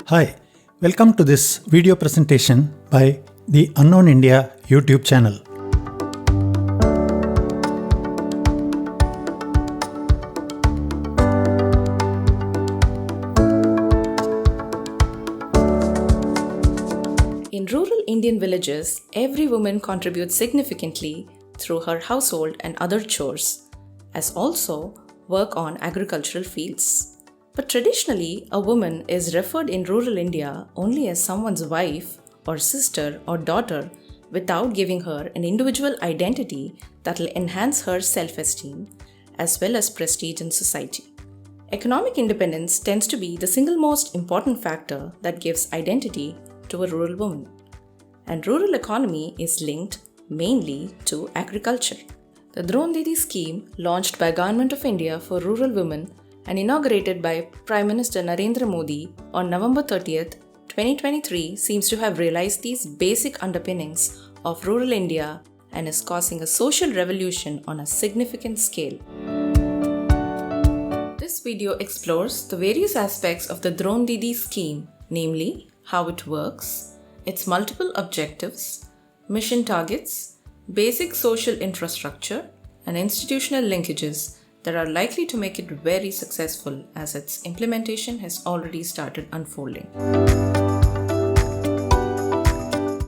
Hi, welcome to this video presentation by the Unknown India YouTube channel. In rural Indian villages, every woman contributes significantly through her household and other chores, as also work on agricultural fields. But traditionally, a woman is referred in rural India only as someone's wife or sister or daughter without giving her an individual identity that will enhance her self-esteem as well as prestige in society. Economic independence tends to be the single most important factor that gives identity to a rural woman. And rural economy is linked mainly to agriculture. The Drone Didi scheme, launched by Government of India for rural women and inaugurated by Prime Minister Narendra Modi on November 30th, 2023, seems to have realized these basic underpinnings of rural India and is causing a social revolution on a significant scale. This video explores the various aspects of the Drone Didi scheme, namely how it works, its multiple objectives, mission targets, basic social infrastructure, and institutional linkages that are likely to make it very successful as its implementation has already started unfolding.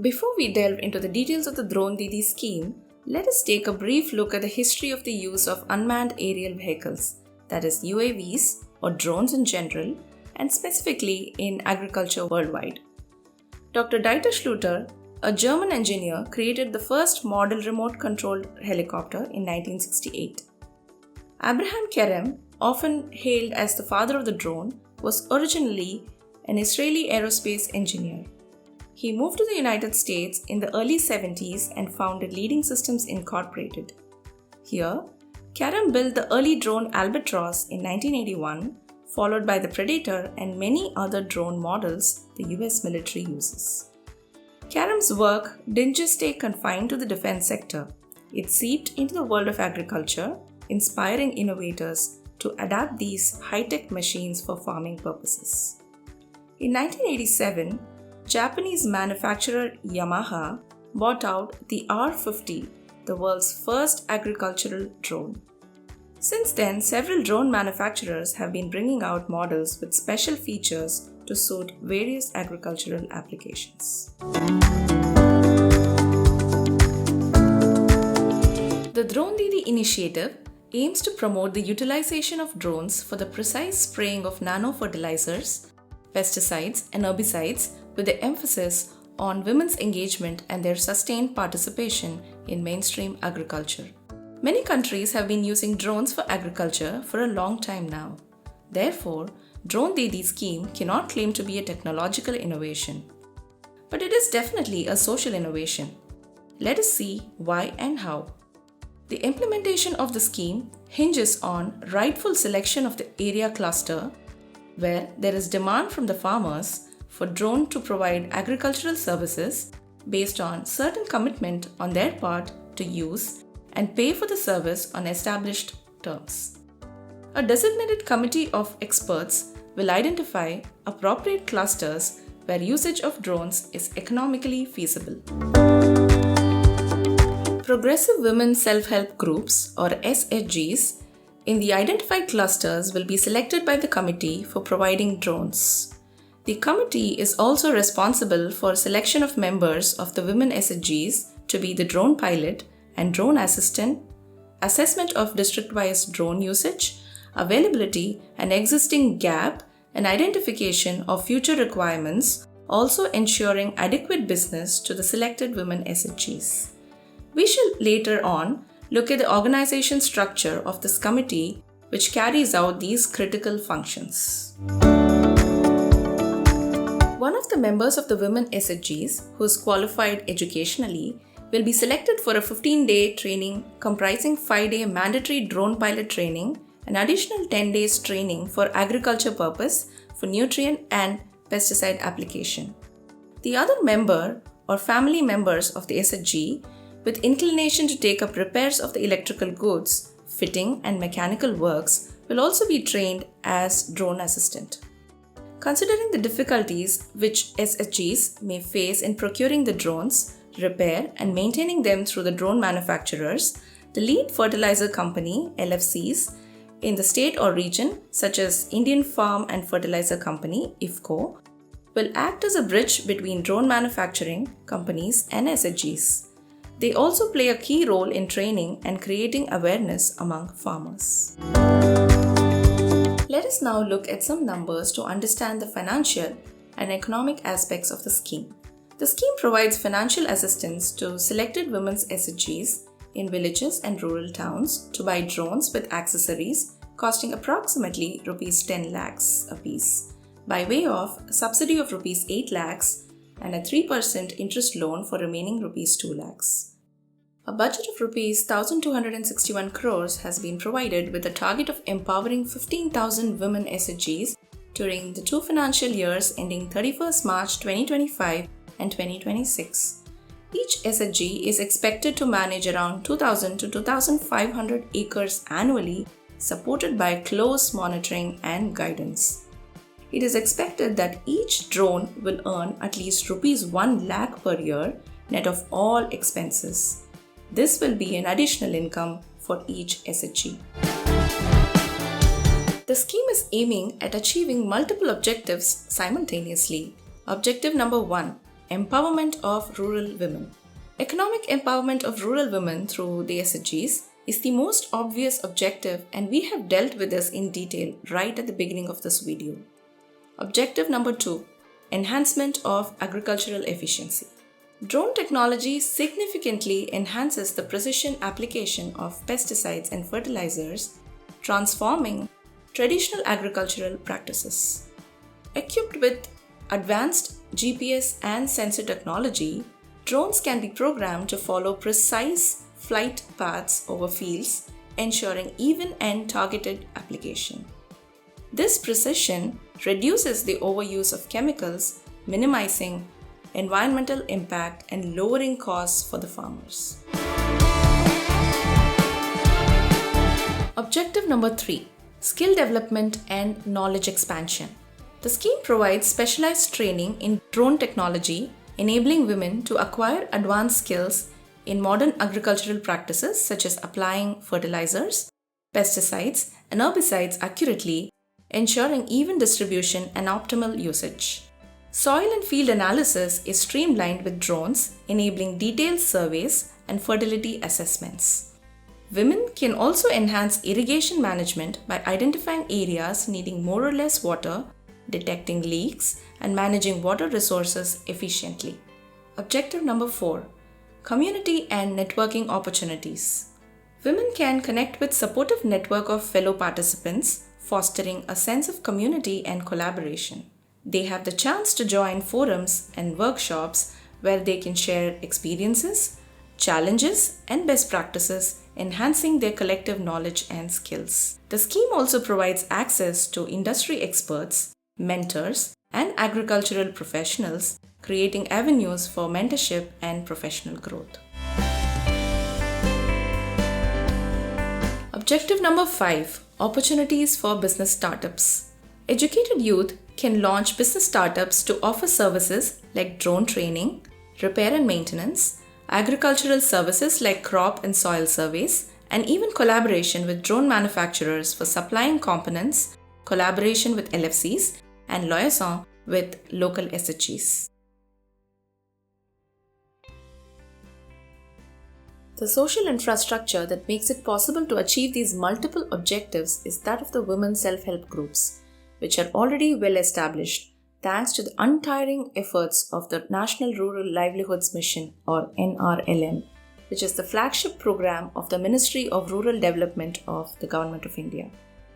Before we delve into the details of the Drone Didi scheme, let us take a brief look at the history of the use of unmanned aerial vehicles, that is UAVs or drones in general, and specifically in agriculture worldwide. Dr. Dieter Schluter, a German engineer, created the first model remote-controlled helicopter in 1968. Abraham Kerem, often hailed as the father of the drone, was originally an Israeli aerospace engineer. He moved to the United States in the early 70s and founded Leading Systems Incorporated. Here, Kerem built the early drone Albatross in 1981, followed by the Predator and many other drone models the US military uses. Kerem's work didn't just stay confined to the defense sector. It seeped into the world of agriculture, inspiring innovators to adapt these high-tech machines for farming purposes. In 1987, Japanese manufacturer Yamaha bought out the R-50, the world's first agricultural drone. Since then, several drone manufacturers have been bringing out models with special features to suit various agricultural applications. The Drone Didi initiative aims to promote the utilization of drones for the precise spraying of nano-fertilizers, pesticides, and herbicides with the emphasis on women's engagement and their sustained participation in mainstream agriculture. Many countries have been using drones for agriculture for a long time now. Therefore, Drone Didi scheme cannot claim to be a technological innovation. But it is definitely a social innovation. Let us see why and how. The implementation of the scheme hinges on rightful selection of the area cluster, where there is demand from the farmers for drone to provide agricultural services based on certain commitment on their part to use and pay for the service on established terms. A designated committee of experts will identify appropriate clusters where usage of drones is economically feasible. Progressive women self-help groups or SHGs in the identified clusters will be selected by the committee for providing drones. The committee is also responsible for selection of members of the women SHGs to be the drone pilot and drone assistant, assessment of district-wise drone usage, availability and existing gap, and identification of future requirements, also ensuring adequate business to the selected women SHGs. We shall later on look at the organization structure of this committee, which carries out these critical functions. One of the members of the women SHGs who is qualified educationally will be selected for a 15-day training comprising 5-day mandatory drone pilot training and additional 10 days training for agriculture purpose for nutrient and pesticide application. The other member or family members of the SHG with inclination to take up repairs of the electrical goods, fitting and mechanical works will also be trained as drone assistant. Considering the difficulties which SHGs may face in procuring the drones, repair and maintaining them through the drone manufacturers, the lead fertilizer company LFCs in the state or region such as Indian Farm and Fertilizer Company IFFCO will act as a bridge between drone manufacturing companies and SHGs. They also play a key role in training and creating awareness among farmers. Let us now look at some numbers to understand the financial and economic aspects of the scheme. The scheme provides financial assistance to selected women's SHGs in villages and rural towns to buy drones with accessories costing approximately Rs 10 lakhs apiece by way of a subsidy of Rs 8 lakhs and a 3% interest loan for remaining Rs 2 lakhs. A budget of Rs 1,261 crores has been provided with a target of empowering 15,000 women SHGs during the 2 financial years ending 31st March 2025 and 2026. Each SHG is expected to manage around 2,000 to 2,500 acres annually, supported by close monitoring and guidance. It is expected that each drone will earn at least Rs 1 lakh per year, net of all expenses. This will be an additional income for each SHG. The scheme is aiming at achieving multiple objectives simultaneously. Objective number 1. Empowerment of rural women. Economic empowerment of rural women through the SHGs is the most obvious objective, and we have dealt with this in detail right at the beginning of this video. Objective number 2. Enhancement of agricultural efficiency. Drone technology significantly enhances the precision application of pesticides and fertilizers, transforming traditional agricultural practices. Equipped with advanced GPS and sensor technology, drones can be programmed to follow precise flight paths over fields, ensuring even and targeted application. This precision reduces the overuse of chemicals, minimizing environmental impact and lowering costs for the farmers. Objective number 3. Skill development and knowledge expansion. The scheme provides specialized training in drone technology, enabling women to acquire advanced skills in modern agricultural practices such as applying fertilizers, pesticides, and herbicides accurately, ensuring even distribution and optimal usage. Soil and field analysis is streamlined with drones, enabling detailed surveys and fertility assessments. Women can also enhance irrigation management by identifying areas needing more or less water, detecting leaks, and managing water resources efficiently. Objective number 4. Community and networking opportunities. Women can connect with supportive network of fellow participants, fostering a sense of community and collaboration. They have the chance to join forums and workshops where they can share experiences, challenges, and best practices, enhancing their collective knowledge and skills. The scheme also provides access to industry experts, mentors, and agricultural professionals, creating avenues for mentorship and professional growth. Objective number 5. Opportunities for business startups. Educated youth can launch business startups to offer services like drone training, repair and maintenance, agricultural services like crop and soil surveys, and even collaboration with drone manufacturers for supplying components, collaboration with LFCs, and liaison with local SHGs. The social infrastructure that makes it possible to achieve these multiple objectives is that of the women self-help groups, which are already well established thanks to the untiring efforts of the National Rural Livelihoods Mission or NRLM, which is the flagship program of the Ministry of Rural Development of the Government of India.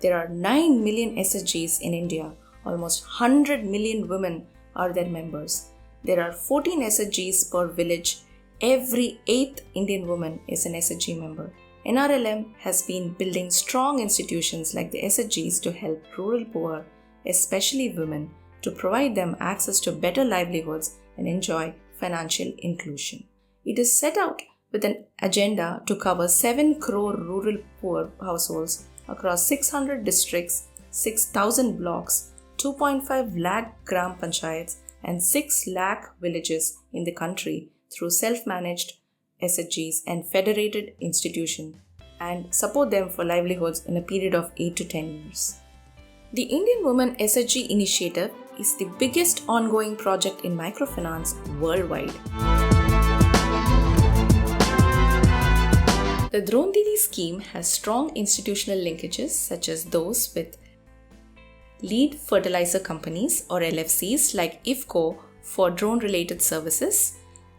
There are 9 million SHGs in India. Almost 100 million women are their members. There are 14 SHGs per village. Every 8th Indian woman is an SHG member. NRLM has been building strong institutions like the SHGs to help rural poor, especially women, to provide them access to better livelihoods and enjoy financial inclusion. It is set out with an agenda to cover 7 crore rural poor households across 600 districts, 6,000 blocks, 2.5 lakh gram panchayats and 6 lakh villages in the country through self-managed SHGs and federated institutions and support them for livelihoods in a period of 8 to 10 years. The Indian Women SHG Initiative is the biggest ongoing project in microfinance worldwide. The Drone Didi scheme has strong institutional linkages such as those with lead fertilizer companies or LFCs like IFCO for drone-related services,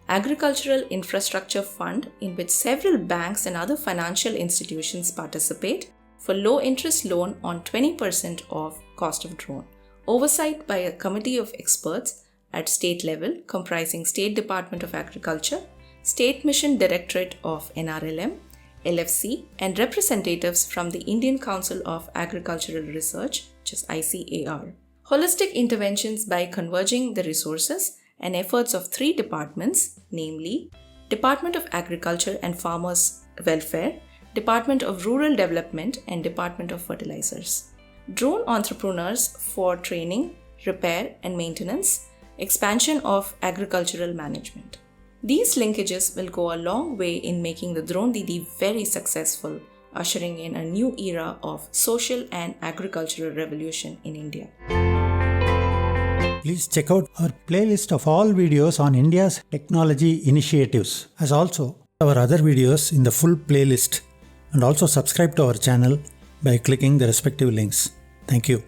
Agricultural Infrastructure Fund in which several banks and other financial institutions participate for low-interest loan on 20% of cost of drone, oversight by a committee of experts at state level comprising State Department of Agriculture, State Mission Directorate of NRLM, LFC and representatives from the Indian Council of Agricultural Research, which is ICAR. Holistic interventions by converging the resources and efforts of 3 departments, namely Department of Agriculture and Farmers Welfare, Department of Rural Development and Department of Fertilizers. Drone entrepreneurs for training, repair and maintenance, expansion of agricultural management. These linkages will go a long way in making the Drone Didi very successful, ushering in a new era of social and agricultural revolution in India. Please check out our playlist of all videos on India's technology initiatives, as also our other videos in the full playlist, and also subscribe to our channel by clicking the respective links. Thank you.